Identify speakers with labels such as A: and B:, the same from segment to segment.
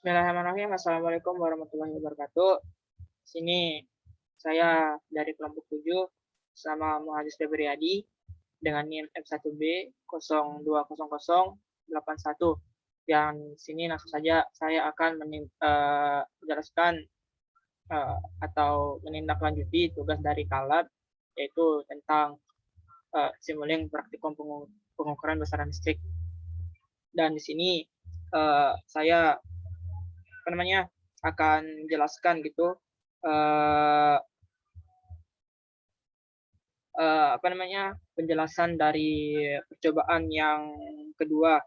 A: Bismillahirrahmanirrahim. Assalamualaikum warahmatullahi wabarakatuh. Sini saya dari kelompok 7 sama Muhammad Febriadi dengan NIM F1B 020081. Yang sini langsung saja saya akan menjelaskan atau menindaklanjuti tugas dari Kalab, yaitu tentang simulink praktikum pengukuran besaran listrik. Dan di sini saya akan jelaskan gitu penjelasan dari percobaan yang kedua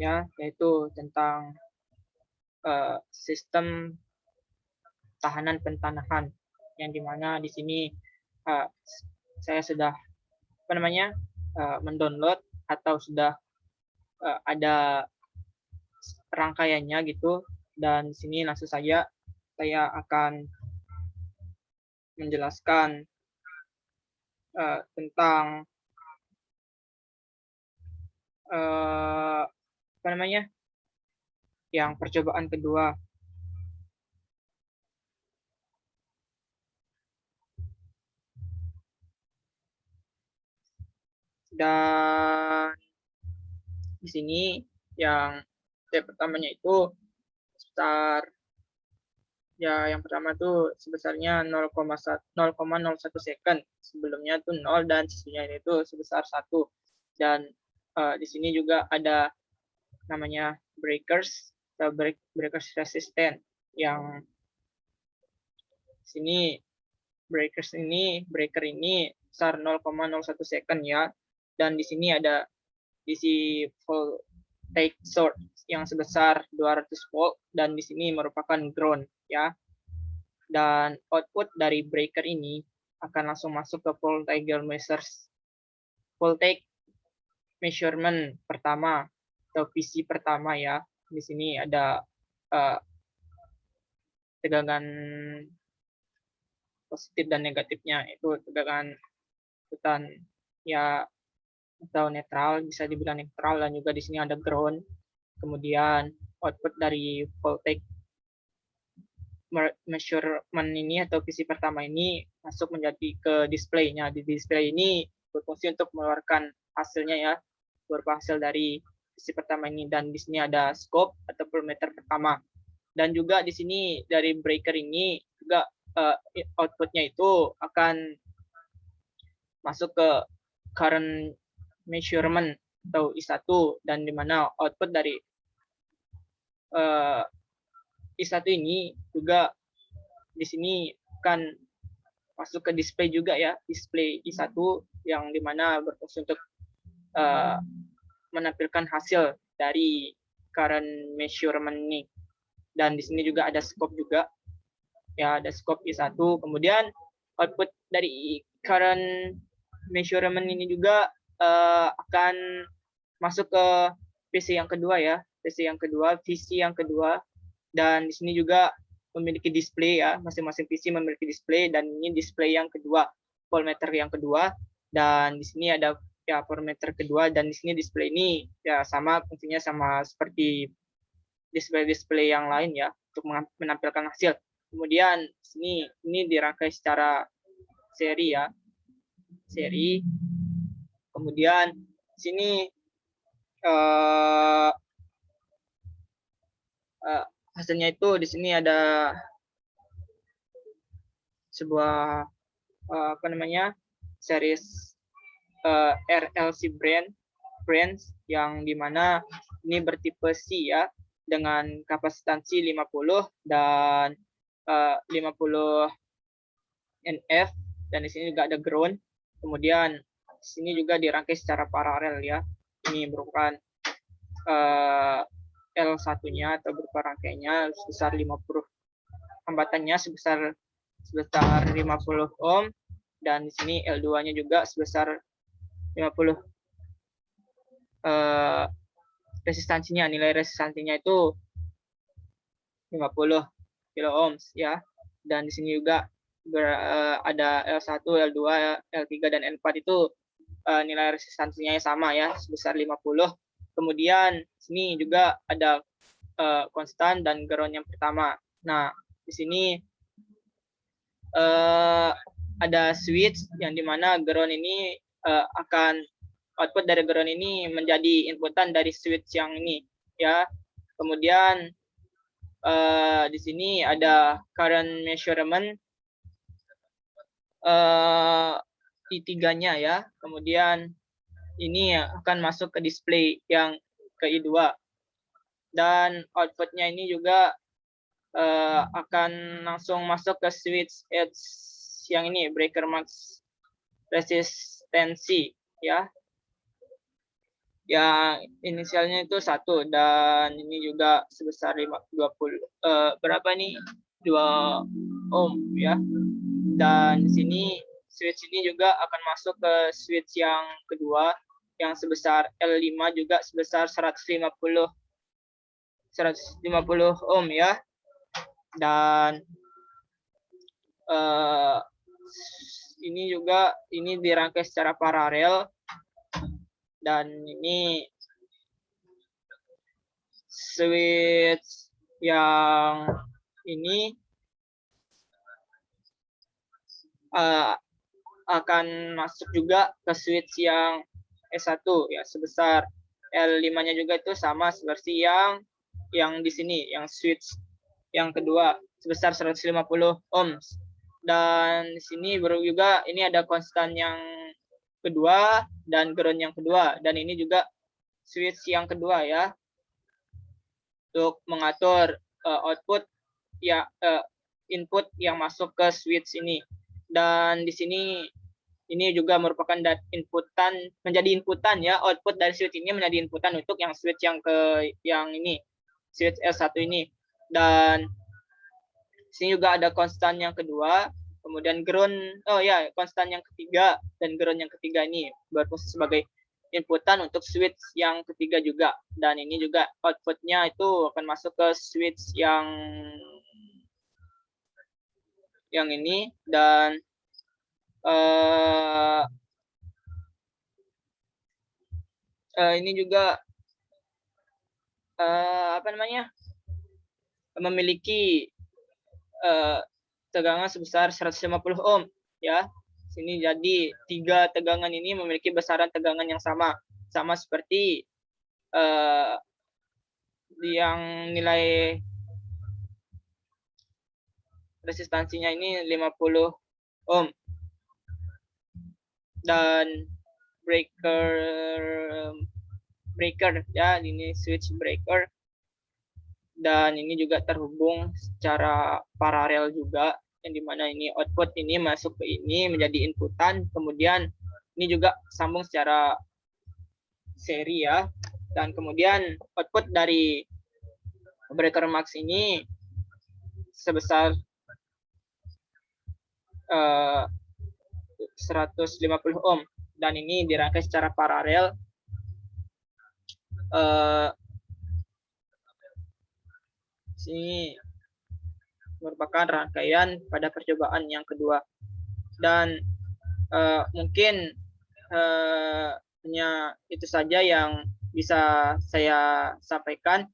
A: ya, yaitu tentang sistem tahanan pentanahan, yang dimana di sini saya sudah mendownload atau sudah ada rangkaiannya gitu. Dan di sini langsung saja saya akan menjelaskan tentang yang percobaan kedua. Dan di sini yang step pertamanya itu sebesar yang pertama tuh sebesarnya 0,01 second. Sebelumnya tuh 0 dan sisunya itu sebesar 1. Dan di sini juga ada namanya breakers atau breakers resistant, yang sini breaker ini besar 0,01 second ya. Dan di sini ada DC voltage source yang sebesar 200 volt, dan di sini merupakan ground ya. Dan output dari breaker ini akan langsung masuk ke voltage measurement pertama atau PC pertama ya. Di sini ada tegangan positif dan negatifnya, itu tegangan ikutan ya atau netral, bisa dibilang netral. Dan juga di sini ada ground. Kemudian output dari voltage measurement ini atau PC pertama ini masuk menjadi ke display-nya. Di display ini berfungsi untuk mengeluarkan hasilnya ya, berupa hasil dari PC pertama ini. Dan di sini ada scope atau voltmeter pertama. Dan juga di sini dari breaker ini juga outputnya itu akan masuk ke current measurement atau I1, dan dimana output dari I1 ini juga di sini akan masuk ke display juga ya, display I1, yang dimana berfungsi untuk menampilkan hasil dari current measurement ini. Dan di sini juga ada scope juga ya, ada scope I1. Kemudian output dari current measurement ini juga akan masuk ke PC yang kedua ya, PC yang kedua. Dan di sini juga memiliki display ya, masing-masing PC memiliki display, dan ini display yang kedua, voltmeter yang kedua. Dan di sini ada ya voltmeter kedua, dan di sini display ini ya sama fungsinya, sama seperti display-display yang lain ya, untuk menampilkan hasil. Kemudian ini dirangkai secara seri ya, seri. Kemudian sini hasilnya itu di sini ada sebuah series RLC branch yang dimana ini bertipe C ya, dengan kapasitansi 50 dan 50 NF, dan di sini juga ada ground. Kemudian di sini juga dirangkai secara paralel ya. Ini merupakan L1-nya atau berupa rangkainya sebesar 50, hambatannya sebesar 50 ohm, dan di sini L2-nya juga sebesar 50. Resistansinya, nilai resistansinya itu 50 kilo ohms ya. Dan di sini juga ada L1, L2, L3 dan L4 itu nilai resistansinya sama ya, sebesar 50. Kemudian sini juga ada konstan dan ground yang pertama. Nah, di sini ada switch yang dimana ground ini akan output dari ground ini menjadi inputan dari switch yang ini ya. Kemudian di sini ada current measurement I3-nya ya. Kemudian ini akan masuk ke display yang ke I2 dan outputnya ini juga akan langsung masuk ke switch edge yang ini, breaker max resistensi ya, yang inisialnya itu 1 dan ini juga sebesar 20 berapa nih 2 ohm ya. Dan di sini switch ini juga akan masuk ke switch yang kedua yang sebesar L5 juga sebesar 150 ohm ya. Dan ini juga ini dirangkai secara paralel dan ini switch yang ini akan masuk juga ke switch yang S1 ya sebesar L5-nya juga itu sama seperti yang di sini yang switch yang kedua sebesar 150 ohms. Dan di sini baru juga ini ada konstan yang kedua dan ground yang kedua dan ini juga switch yang kedua ya untuk mengatur output ya input yang masuk ke switch ini. Dan di sini ini juga merupakan menjadi inputan ya, output dari switch ini menjadi inputan untuk yang switch yang ini switch S1 ini. Dan sini juga ada konstan yang kedua, kemudian ground konstan yang ketiga dan ground yang ketiga ini berfungsi sebagai inputan untuk switch yang ketiga juga. Dan ini juga outputnya itu akan masuk ke switch yang ini dan ini juga memiliki tegangan sebesar 150 ohm ya. Sini jadi 3 tegangan ini memiliki besaran tegangan yang sama seperti yang nilai resistansinya ini 50 ohm. Dan breaker ya, ini switch breaker dan ini juga terhubung secara paralel juga yang dimana ini output ini masuk ke ini menjadi inputan, kemudian ini juga sambung secara seri ya. Dan kemudian output dari breaker max ini sebesar 150 ohm dan ini dirangkai secara paralel. Sini merupakan rangkaian pada percobaan yang kedua dan mungkin hanya itu saja yang bisa saya sampaikan,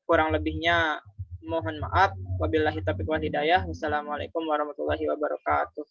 A: kurang lebihnya mohon maaf. Wabillahi taufiq wal hidayah. Wassalamualaikum warahmatullahi wabarakatuh.